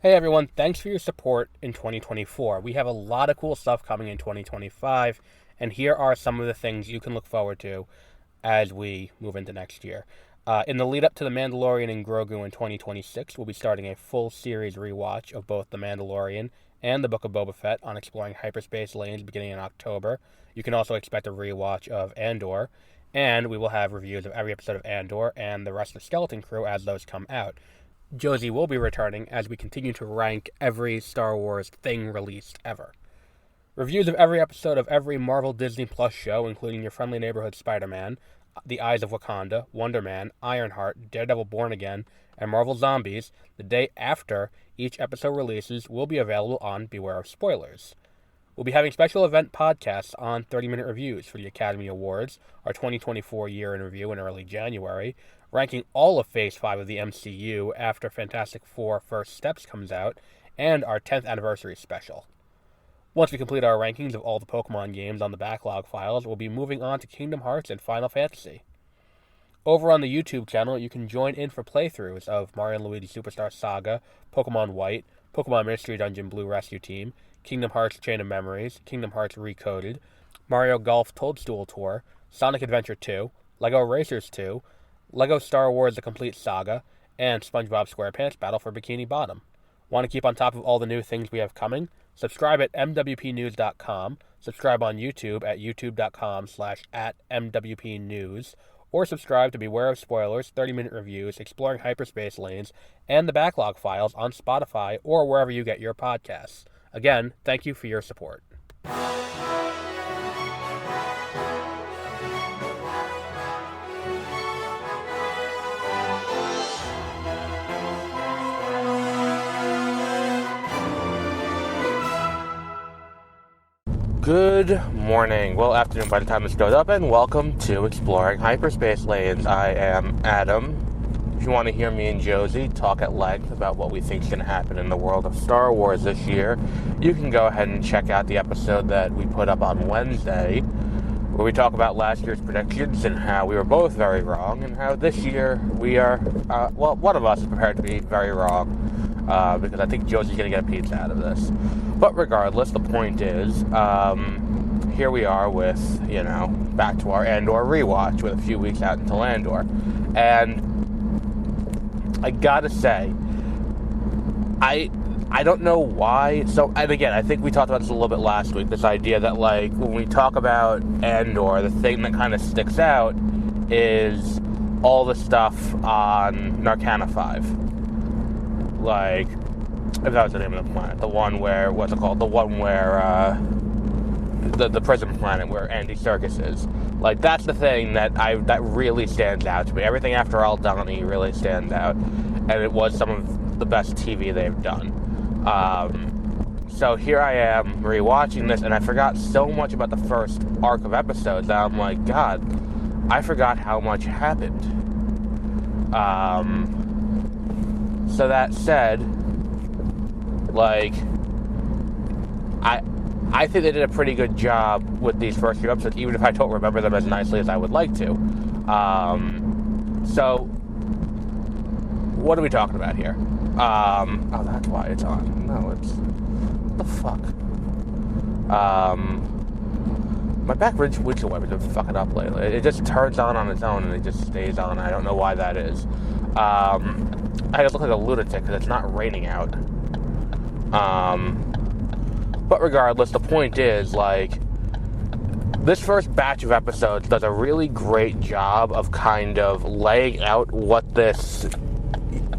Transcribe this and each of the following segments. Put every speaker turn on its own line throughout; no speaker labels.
Hey everyone, thanks for your support in 2024. We have a lot of cool stuff coming in 2025, and here are some of the things you can look forward to as we move into next year. In the lead up to The Mandalorian and Grogu in 2026, we'll be starting a full series rewatch of both The Mandalorian and The Book of Boba Fett on exploring hyperspace lanes beginning in October. You can also expect a rewatch of Andor, and we will have reviews of every episode of Andor and the rest of the Skeleton Crew as those come out. Josie will be returning as we continue to rank every Star Wars thing released ever. Reviews of every episode of every Marvel Disney Plus show, including Your Friendly Neighborhood Spider-Man, The Eyes of Wakanda, Wonder Man, Ironheart, Daredevil Born Again, and Marvel Zombies, the day after each episode releases, will be available on Beware of Spoilers. We'll be having special event podcasts on 30-minute reviews for the Academy Awards, our 2024 year in review in early January, ranking all of Phase 5 of the MCU after Fantastic Four First Steps comes out, and our 10th anniversary special. Once we complete our rankings of all the Pokemon games on the backlog files, we'll be moving on to Kingdom Hearts and Final Fantasy. Over on the YouTube channel, you can join in for playthroughs of Mario & Luigi Superstar Saga, Pokemon White, Pokemon Mystery Dungeon Blue Rescue Team, Kingdom Hearts Chain of Memories, Kingdom Hearts Recoded, Mario Golf Toadstool Tour, Sonic Adventure 2, LEGO Racers 2, LEGO Star Wars The Complete Saga, and SpongeBob SquarePants Battle for Bikini Bottom. Want to keep on top of all the new things we have coming? Subscribe at mwpnews.com, subscribe on YouTube at youtube.com/@mwpnews, or subscribe to Beware of Spoilers, 30-minute reviews, exploring hyperspace lanes, and the backlog files on Spotify or wherever you get your podcasts. Again, thank you for your support. Good morning, well afternoon by the time this goes up, and welcome to Exploring Hyperspace Lanes. I am Adam. If you want to hear me and Josie talk at length about what we think is going to happen in the world of Star Wars this year, you can go ahead and check out the episode that we put up on Wednesday, where we talk about last year's predictions and how we were both very wrong, and how this year we are, one of us is prepared to be very wrong, because I think Josie's going to get a pizza out of this. But regardless, the point is, here we are with, back to our Andor rewatch with a few weeks out until Andor. And I gotta say, I don't know why. So, and again, I think we talked about this a little bit last week, this idea that, like, when we talk about Andor, the thing that kind of sticks out is all the stuff on Narcana 5. Like, if that was the name of the planet. The one where, what's it called? The one where, the prison planet where Andy Serkis is. Like, that's the thing that really stands out to me. Everything after Aldani really stands out. And it was some of the best TV they've done. So here I am, rewatching this, and I forgot so much about the first arc of episodes that I'm like, God, I forgot how much happened. So that said, like, I think they did a pretty good job with these first few episodes, even if I don't remember them as nicely as I would like to. So, what are we talking about here? Oh, that's why it's on. No, it's... What the fuck? My back windshield wipers have been fucking up lately. It just turns on its own, and it just stays on. I don't know why that is. I look like a lunatic because it's not raining out. But regardless, the point is, like, this first batch of episodes does a really great job of kind of laying out what this,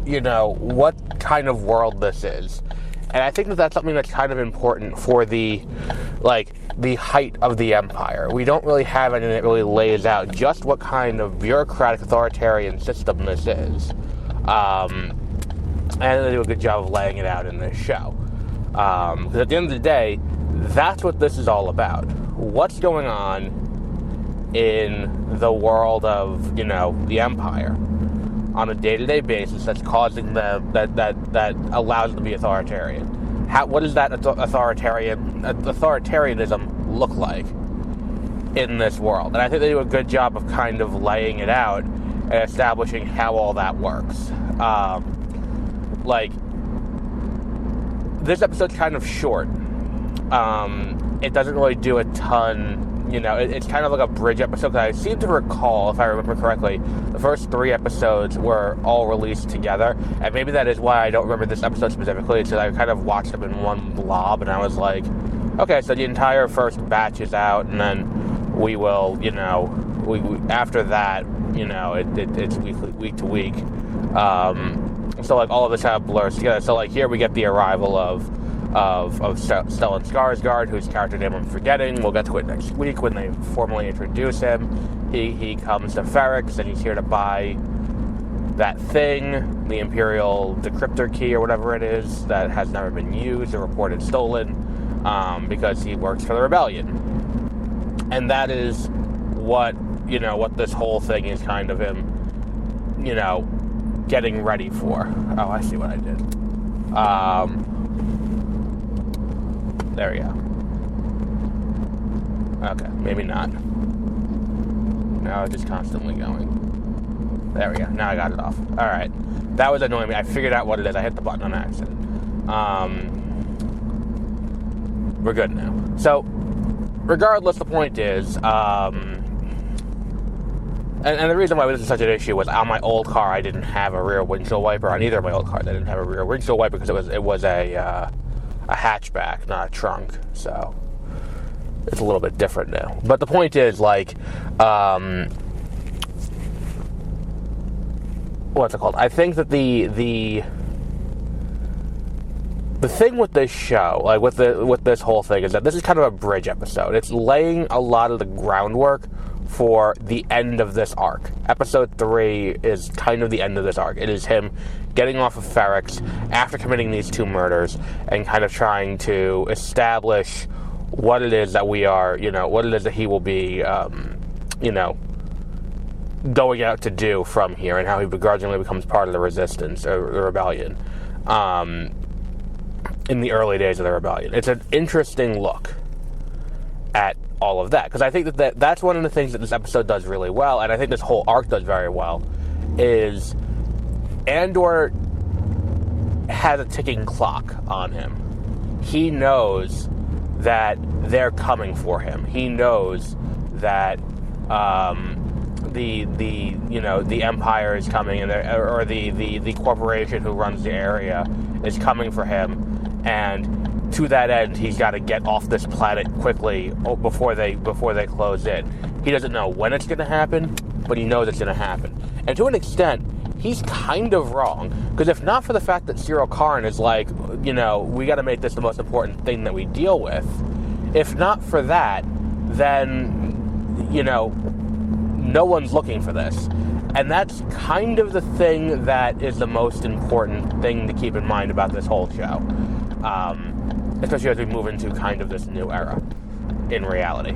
what kind of world this is. And I think that that's something that's kind of important for the height of the Empire. We don't really have anything that really lays out just what kind of bureaucratic authoritarian system this is. And they do a good job of laying it out in this show. Because at the end of the day, that's what this is all about. What's going on in the world of, the Empire on a day-to-day basis that's causing them, that allows them to be authoritarian. What does that authoritarianism look like in this world? And I think they do a good job of kind of laying it out and establishing how all that works. this episode's kind of short. It doesn't really do a ton. It's kind of like a bridge episode, because I seem to recall, if I remember correctly, the first 3 episodes were all released together, and maybe that is why I don't remember this episode specifically. It's I kind of watched them in one blob, and I was like, okay, so the entire first batch is out, and then we will, we after that, it's week to week. So, like, all of this kind of blurs together. So, like, here we get the arrival of Stellan Skarsgård, whose character name I'm forgetting. We'll get to it next week when they formally introduce him. He comes to Ferrix, and he's here to buy that thing, the Imperial decryptor key or whatever it is, that has never been used or reported stolen, because he works for the Rebellion. And that is what this whole thing is kind of him, getting ready for. Oh, I see what I did. There we go. Okay, maybe not. No, it's just constantly going. There we go. Now I got it off. Alright. That was annoying me. I figured out what it is. I hit the button on accident. We're good now. So, regardless, the point is, and the reason why this is such an issue was on my old car, I didn't have a rear windshield wiper. On either of my old cars, I didn't have a rear windshield wiper because it was a hatchback, not a trunk. So it's a little bit different now. But the point is, like, what's it called? I think that the thing with this show, like with this whole thing, is that this is kind of a bridge episode. It's laying a lot of the groundwork for the end of this arc. Episode 3 is kind of the end of this arc. It is him getting off of Ferrix after committing these 2 murders and kind of trying to establish what it is that we are, what it is that he will be, going out to do from here, and how he begrudgingly becomes part of the resistance, or the rebellion, in the early days of the rebellion. It's an interesting look at all of that, because I think that's one of the things that this episode does really well, and I think this whole arc does very well, is Andor has a ticking clock on him. He knows that they're coming for him. He knows that the Empire is coming, or the corporation who runs the area is coming for him, and to that end, he's got to get off this planet quickly before they close in. He doesn't know when it's going to happen, but he knows it's going to happen. And to an extent, he's kind of wrong, because if not for the fact that Cyril Karn is like, we got to make this the most important thing that we deal with, if not for that, then, no one's looking for this. And that's kind of the thing that is the most important thing to keep in mind about this whole show. Especially as we move into kind of this new era, in reality.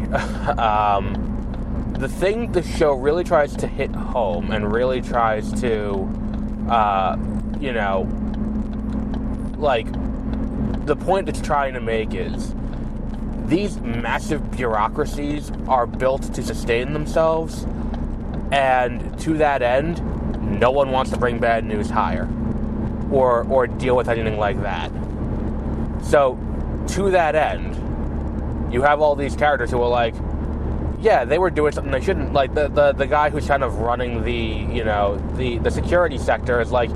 The thing the show really tries to hit home, and really tries to, the point it's trying to make is, these massive bureaucracies are built to sustain themselves, and to that end, no one wants to bring bad news higher, or deal with anything like that. So, to that end, you have all these characters who are like, yeah, they were doing something they shouldn't. Like, the guy who's kind of running the security sector is like,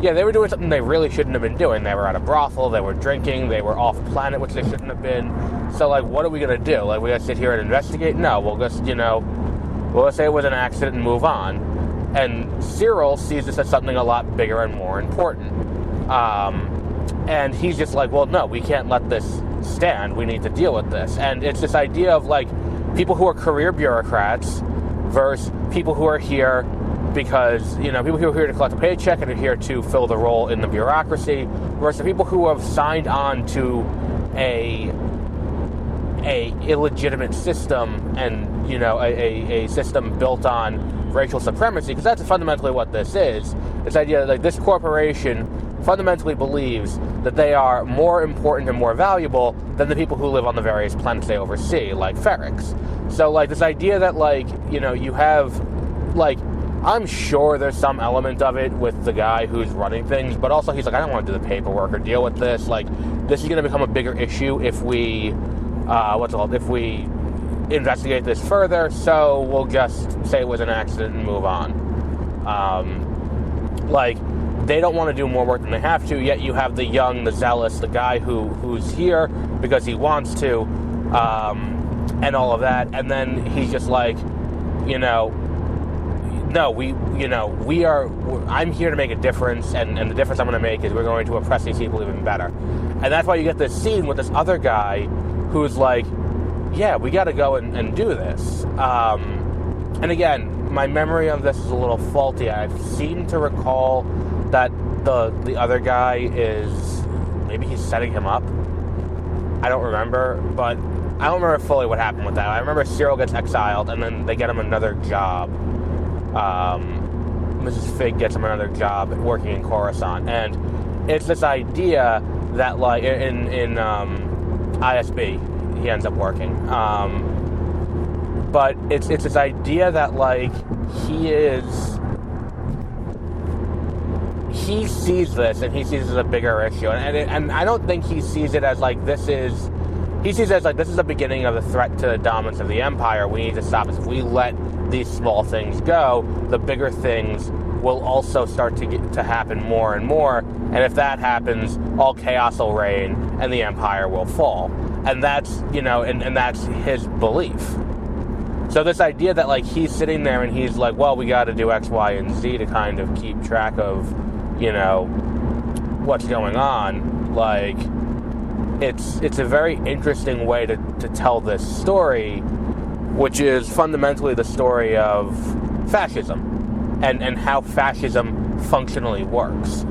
yeah, they were doing something they really shouldn't have been doing. They were at a brothel, they were drinking, they were off planet, which they shouldn't have been. So, like, what are we going to do? Like, we got to sit here and investigate? No, we'll just, we'll say it was an accident and move on. And Cyril sees this as something a lot bigger and more important. And he's just like, well, no, we can't let this stand. We need to deal with this. And it's this idea of, like, people who are career bureaucrats versus people who are here because, people who are here to collect a paycheck and are here to fill the role in the bureaucracy versus the people who have signed on to a illegitimate system and, a system built on racial supremacy, because that's fundamentally what this is. This idea that, like, this corporation fundamentally believes that they are more important and more valuable than the people who live on the various planets they oversee, like Ferrix. So, like, this idea that, like, you have, like, I'm sure there's some element of it with the guy who's running things, but also he's like, I don't want to do the paperwork or deal with this. Like, this is going to become a bigger issue if we, if we investigate this further, so we'll just say it was an accident and move on. They don't want to do more work than they have to, yet you have the young, the zealous, the guy who's here because he wants to, and all of that, and then he's just like, I'm here to make a difference, and the difference I'm going to make is we're going to oppress these people even better. And that's why you get this scene with this other guy who's like, yeah, we got to go and do this. And again, my memory of this is a little faulty. I seem to recall that the other guy maybe he's setting him up. I don't remember, but I don't remember fully what happened with that. I remember Cyril gets exiled, and then they get him another job. Mrs. Fig gets him another job working in Coruscant, and it's this idea that, like, in ISB, he ends up working. But it's this idea that, like, he sees this, and he sees it as a bigger issue, and I don't think he sees it as, like, he sees it as, like, this is the beginning of the threat to the dominance of the Empire. We need to stop this. If we let these small things go, the bigger things will also start to happen more and more, and if that happens, all chaos will reign, and the Empire will fall. And that's, and that's his belief. So this idea that, like, he's sitting there and he's like, well, we got to do X, Y, and Z to kind of keep track of, what's going on, like, it's a very interesting way to tell this story, which is fundamentally the story of fascism and how fascism functionally works.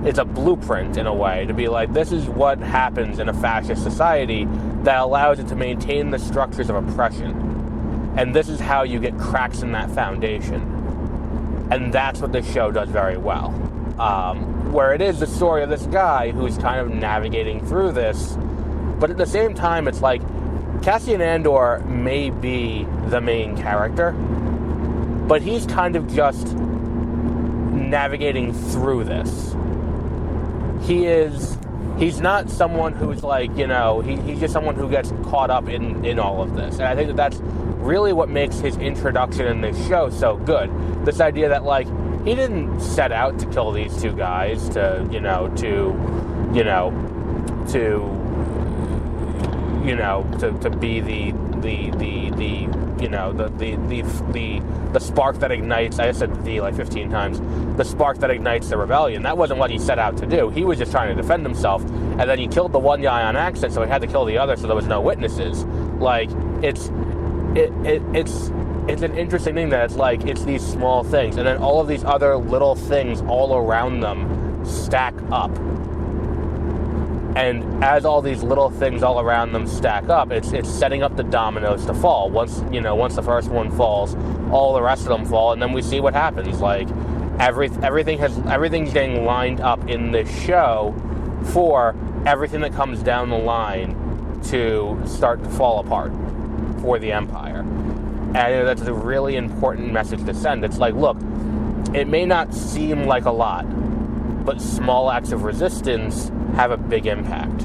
It's a blueprint, in a way, to be like, this is what happens in a fascist society that allows it to maintain the structures of oppression. And this is how you get cracks in that foundation. And that's what this show does very well. Where it is the story of this guy who's kind of navigating through this, but at the same time, it's like, Cassian Andor may be the main character, but he's kind of just navigating through this. He's not someone who's like, he's just someone who gets caught up in all of this. And I think that's really what makes his introduction in this show so good. This idea that, like, he didn't set out to kill these two guys to be the spark that ignites. I said the like 15 times. The spark that ignites the rebellion. That wasn't what he set out to do. He was just trying to defend himself, and then he killed the one guy on accident, so he had to kill the other, so there was no witnesses. Like, it's an interesting thing that it's like, it's these small things, and then all of these other little things all around them stack up. And as all these little things all around them stack up, it's setting up the dominoes to fall. Once the first one falls, all the rest of them fall, and then we see what happens. Like, everything's getting lined up in this show for everything that comes down the line to start to fall apart for the Empire. And that's a really important message to send. It's like, look, it may not seem like a lot, but small acts of resistance have a big impact.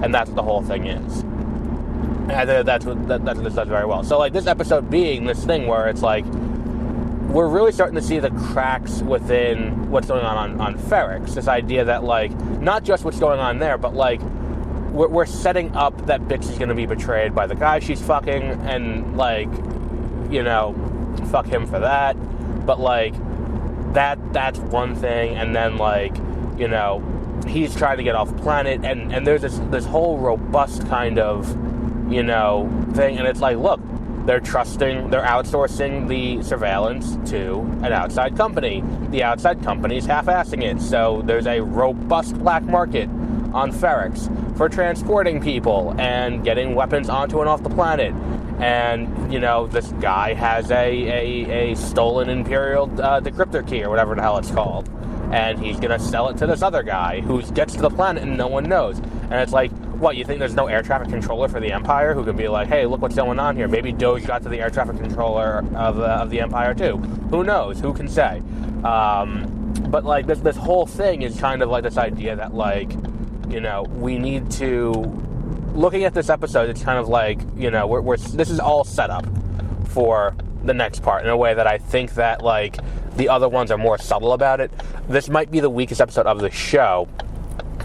And that's what the whole thing is. And I think that's what this does very well. So, like, this episode being this thing where it's like, we're really starting to see the cracks within what's going on Ferrix. This idea that, like, not just what's going on there, but, like, we're setting up that Bix is going to be betrayed by the guy she's fucking, and, like, fuck him for that. But, like, that's one thing, and then, like, he's trying to get off planet, and there's this whole robust kind of, thing, and it's like, look, they're outsourcing the surveillance to an outside company. The outside company's half-assing it, so there's a robust black market on Ferrix for transporting people and getting weapons onto and off the planet. And, this guy has a stolen Imperial decryptor key, or whatever the hell it's called. And he's going to sell it to this other guy who gets to the planet and no one knows. And it's like, What, you think there's no air traffic controller for the Empire who can be like, hey, look what's going on here? Maybe Doge got to the air traffic controller of the Empire too. Who knows? Who can say? But like this whole thing is kind of like this idea that like, you know, we need to. Looking at this episode, it's kind of like, you know, we're this is all set up for the next part in a way that I think that like the other ones are more subtle about it. This might be the weakest episode of the show.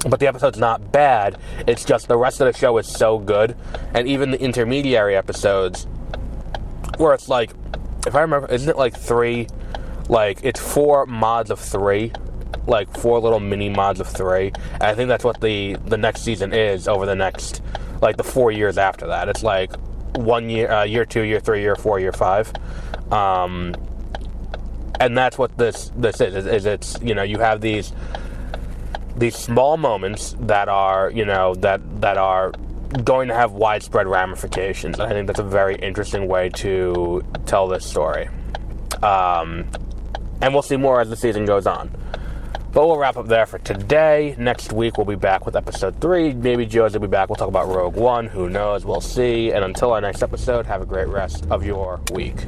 But the episode's not bad. It's just the rest of the show is so good. And even the intermediary episodes, where it's like, if I remember, isn't it like 3? Like, it's 4 mods of 3. Like, 4 little mini mods of 3. And I think that's what the next season is over the next, like, the 4 years after that. It's like 1 year, year 2, year 3, year 4, year 5. And that's what this is it's, you know, you have these small moments that are, you know, that are going to have widespread ramifications. And I think that's a very interesting way to tell this story. And we'll see more as the season goes on. But we'll wrap up there for today. Next week, we'll be back with episode 3. Maybe Joe's will be back. We'll talk about Rogue One. Who knows? We'll see. And until our next episode, have a great rest of your week.